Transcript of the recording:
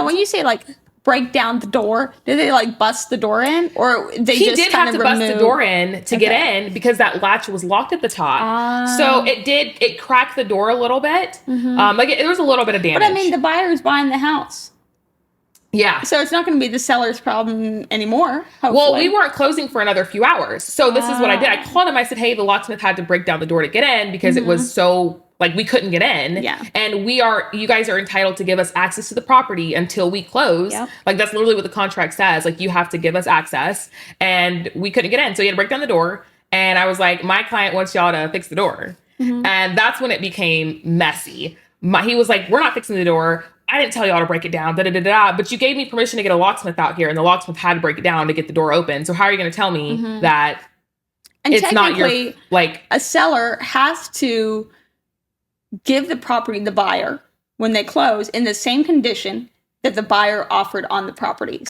when you say like break down the door, did they like bust the door in, or they he just did kind have of to bust the door in to get in because that latch was locked at the top. So it cracked the door a little bit. Like there was a little bit of damage. But I mean, the buyer is buying the house. Yeah. So it's not going to be the seller's problem anymore, hopefully. Well, we weren't closing for another few hours. So this is what I did. I called him. I said, hey, the locksmith had to break down the door to get in because it was so, like, we couldn't get in. Yeah. And you guys are entitled to give us access to the property until we close. Yep. Like, that's literally what the contract says. Like, you have to give us access. And we couldn't get in. So he had to break down the door. And I was like, my client wants y'all to fix the door. And that's when it became messy. He was like, we're not fixing the door. I didn't tell y'all to break it down, but you gave me permission to get a locksmith out here, and the locksmith had to break it down to get the door open. So how are you going to tell me that and it's not your, like... A seller has to give the property to the buyer when they close in the same condition that the buyer offered on the property.